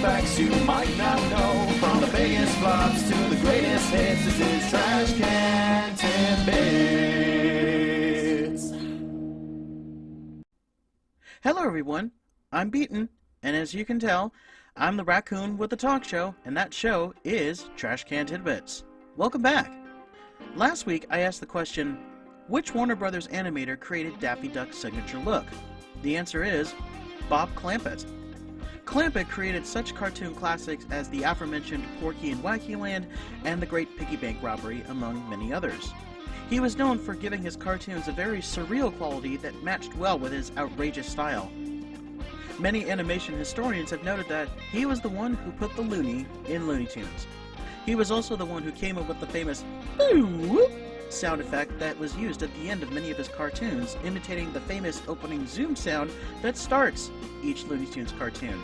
facts you might not know. From the biggest flops to the greatest hits, this is Trash Can Tidbits. Hello everyone, I'm Beaton, and as you can tell, I'm the raccoon with the talk show, and that show is Trash Can Tidbits. Welcome back. Last week I asked the question, which Warner Brothers animator created Daffy Duck's signature look? The answer is Bob Clampett. Clampett created such cartoon classics as the aforementioned Porky and Wacky Land and The Great Piggy Bank Robbery, among many others. He was known for giving his cartoons a very surreal quality that matched well with his outrageous style. Many animation historians have noted that he was the one who put the Looney in Looney Tunes. He was also the one who came up with the famous "boo" sound effect that was used at the end of many of his cartoons, imitating the famous opening zoom sound that starts each Looney Tunes cartoon.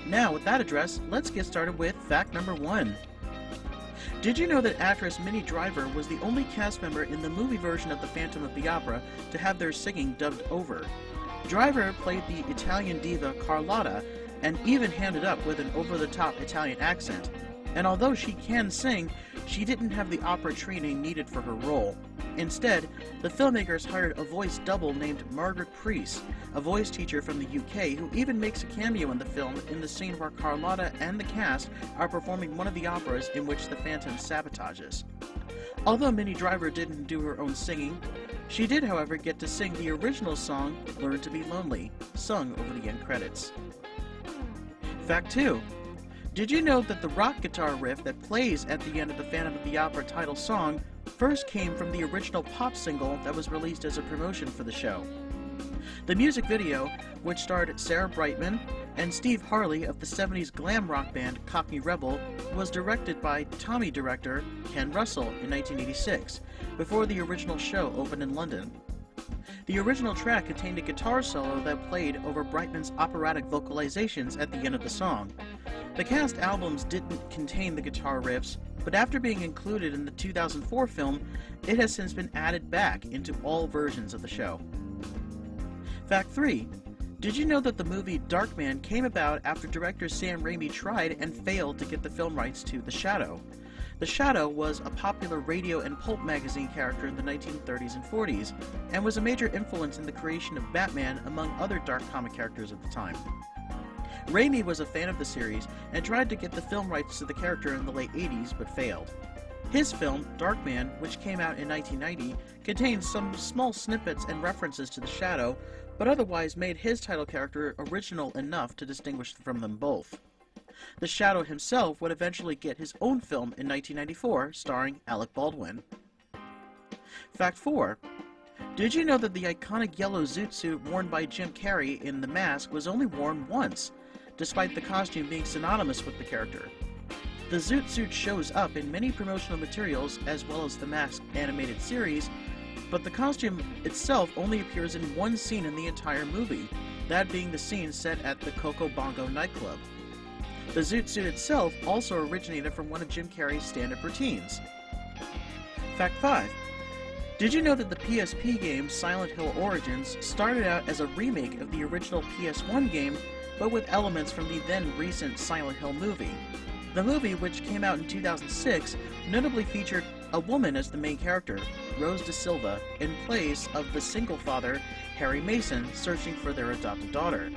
Now, with that address, let's get started with fact number 1. Did you know that actress Minnie Driver was the only cast member in the movie version of The Phantom of the Opera to have their singing dubbed over? Driver played the Italian diva Carlotta and even handed up with an over-the-top Italian accent. And although she can sing, she didn't have the opera training needed for her role. Instead, the filmmakers hired a voice double named Margaret Priest, a voice teacher from the UK who even makes a cameo in the film in the scene where Carlotta and the cast are performing one of the operas in which the Phantom sabotages. Although Minnie Driver didn't do her own singing, she did, however, get to sing the original song, Learn to Be Lonely, sung over the end credits. Fact 2. Did you know that the rock guitar riff that plays at the end of the Phantom of the Opera title song first came from the original pop single that was released as a promotion for the show? The music video, which starred Sarah Brightman and Steve Harley of the 70s glam rock band Cockney Rebel, was directed by Tommy director Ken Russell in 1986, before the original show opened in London. The original track contained a guitar solo that played over Brightman's operatic vocalizations at the end of the song. The cast albums didn't contain the guitar riffs, but after being included in the 2004 film, it has since been added back into all versions of the show. Fact 3. Did you know that the movie Darkman came about after director Sam Raimi tried and failed to get the film rights to The Shadow? The Shadow was a popular radio and pulp magazine character in the 1930s and 40s, and was a major influence in the creation of Batman among other dark comic characters of the time. Raimi was a fan of the series and tried to get the film rights to the character in the late 80s, but failed. His film, Darkman, which came out in 1990, contains some small snippets and references to the Shadow, but otherwise made his title character original enough to distinguish from them both. The Shadow himself would eventually get his own film in 1994, starring Alec Baldwin. Fact 4. Did you know that the iconic yellow zoot suit worn by Jim Carrey in The Mask was only worn once, despite the costume being synonymous with the character? The zoot suit shows up in many promotional materials as well as the Mask animated series, but the costume itself only appears in one scene in the entire movie, that being the scene set at the Coco Bongo nightclub. The zoot suit itself also originated from one of Jim Carrey's stand-up routines. Fact 5. Did you know that the PSP game Silent Hill Origins started out as a remake of the original PS1 game, but with elements from the then recent Silent Hill movie? The movie, which came out in 2006, notably featured a woman as the main character, Rose Da Silva, in place of the single father, Harry Mason, searching for their adopted daughter.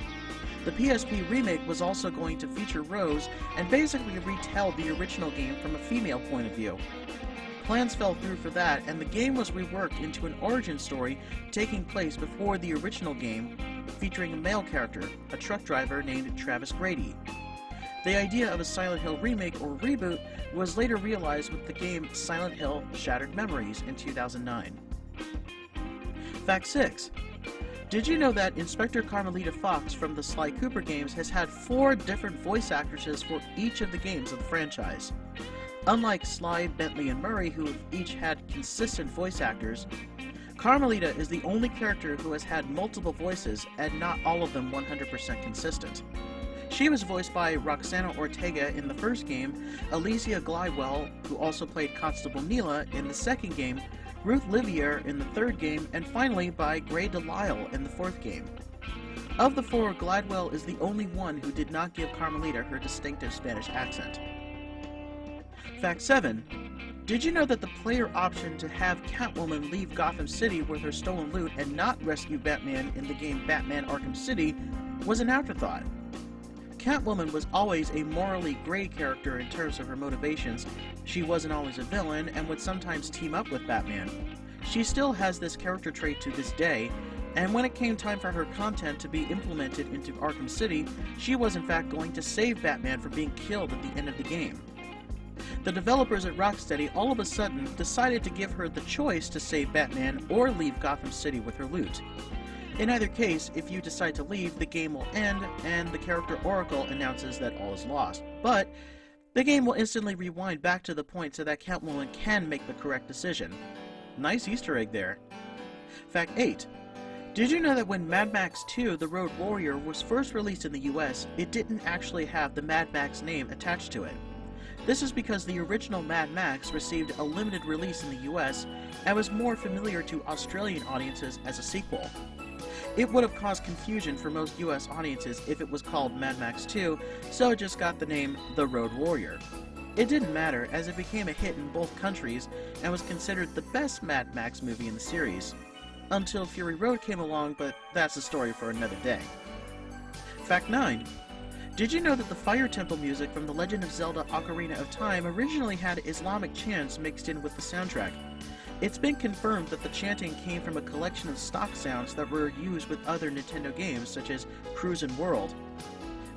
The PSP remake was also going to feature Rose and basically retell the original game from a female point of view. Plans fell through for that, and the game was reworked into an origin story taking place before the original game, featuring a male character, a truck driver named Travis Grady. The idea of a Silent Hill remake or reboot was later realized with the game Silent Hill Shattered Memories in 2009. Fact 6. Did you know that Inspector Carmelita Fox from the Sly Cooper games has had 4 different voice actresses for each of the games of the franchise? Unlike Sly, Bentley, and Murray, who have each had consistent voice actors, Carmelita is the only character who has had multiple voices, and not all of them 100% consistent. She was voiced by Roxana Ortega in the first game, Alicia Glywell, who also played Constable Neela in the second game, Ruth Livier in the third game, and finally by Gray Delisle in the fourth game. Of the four, Glidewell is the only one who did not give Carmelita her distinctive Spanish accent. Fact 7. Did you know that the player option to have Catwoman leave Gotham City with her stolen loot and not rescue Batman in the game Batman Arkham City was an afterthought? Catwoman was always a morally gray character in terms of her motivations. She wasn't always a villain and would sometimes team up with Batman. She still has this character trait to this day, and when it came time for her content to be implemented into Arkham City, she was in fact going to save Batman from being killed at the end of the game. The developers at Rocksteady all of a sudden decided to give her the choice to save Batman or leave Gotham City with her loot. In either case, if you decide to leave, the game will end and the character Oracle announces that all is lost. But the game will instantly rewind back to the point so that Catwoman can make the correct decision. Nice Easter egg there. Fact 8. Did you know that when Mad Max 2 The Road Warrior was first released in the US, it didn't actually have the Mad Max name attached to it? This is because the original Mad Max received a limited release in the US and was more familiar to Australian audiences as a sequel. It would have caused confusion for most US audiences if it was called Mad Max 2, so it just got the name The Road Warrior. It didn't matter, as it became a hit in both countries and was considered the best Mad Max movie in the series. Until Fury Road came along, but that's a story for another day. Fact 9. Did you know that the Fire Temple music from The Legend of Zelda Ocarina of Time originally had Islamic chants mixed in with the soundtrack? It's been confirmed that the chanting came from a collection of stock sounds that were used with other Nintendo games such as Cruisin' World.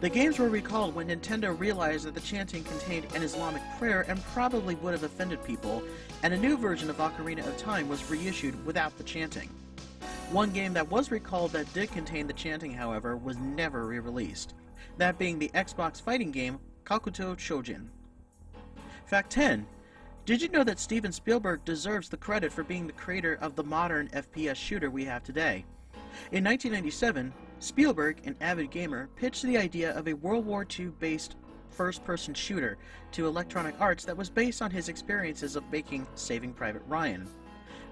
The games were recalled when Nintendo realized that the chanting contained an Islamic prayer and probably would have offended people, and a new version of Ocarina of Time was reissued without the chanting. One game that was recalled that did contain the chanting, however, was never re-released, that being the Xbox fighting game Kakuto Shojin. Fact 10. Did you know that Steven Spielberg deserves the credit for being the creator of the modern FPS shooter we have today? In 1997, Spielberg, an avid gamer, pitched the idea of a World War II-based first-person shooter to Electronic Arts that was based on his experiences of making Saving Private Ryan.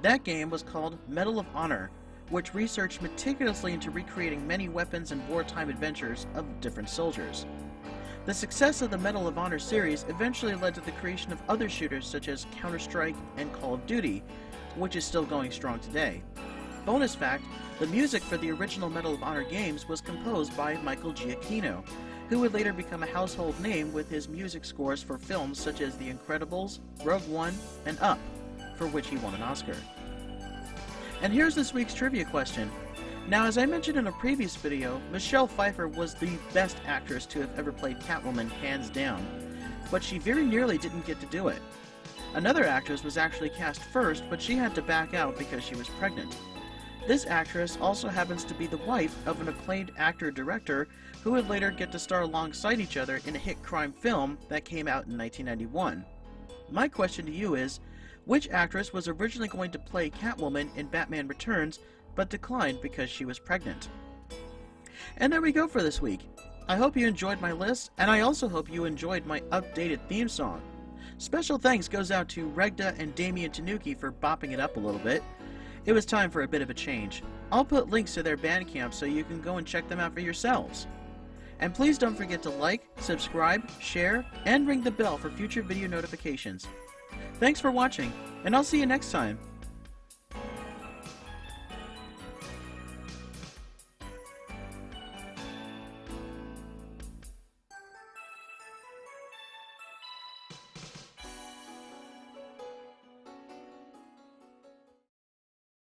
That game was called Medal of Honor, which researched meticulously into recreating many weapons and wartime adventures of different soldiers. The success of the Medal of Honor series eventually led to the creation of other shooters such as Counter-Strike and Call of Duty, which is still going strong today. Bonus fact, the music for the original Medal of Honor games was composed by Michael Giacchino, who would later become a household name with his music scores for films such as The Incredibles, Rogue One, and Up, for which he won an Oscar. And here's this week's trivia question. Now, as I mentioned in a previous video, Michelle Pfeiffer was the best actress to have ever played Catwoman, hands down, but she very nearly didn't get to do it. Another actress was actually cast first, but she had to back out because she was pregnant. This actress also happens to be the wife of an acclaimed actor-director who would later get to star alongside each other in a hit crime film that came out in 1991. My question to you is, which actress was originally going to play Catwoman in Batman Returns, but declined because she was pregnant? And there we go for this week. I hope you enjoyed my list, and I also hope you enjoyed my updated theme song. Special thanks goes out to Regdeh and Damian Tanuki for bopping it up a little bit. It was time for a bit of a change. I'll put links to their Bandcamp so you can go and check them out for yourselves. And please don't forget to like, subscribe, share, and ring the bell for future video notifications. Thanks for watching, and I'll see you next time.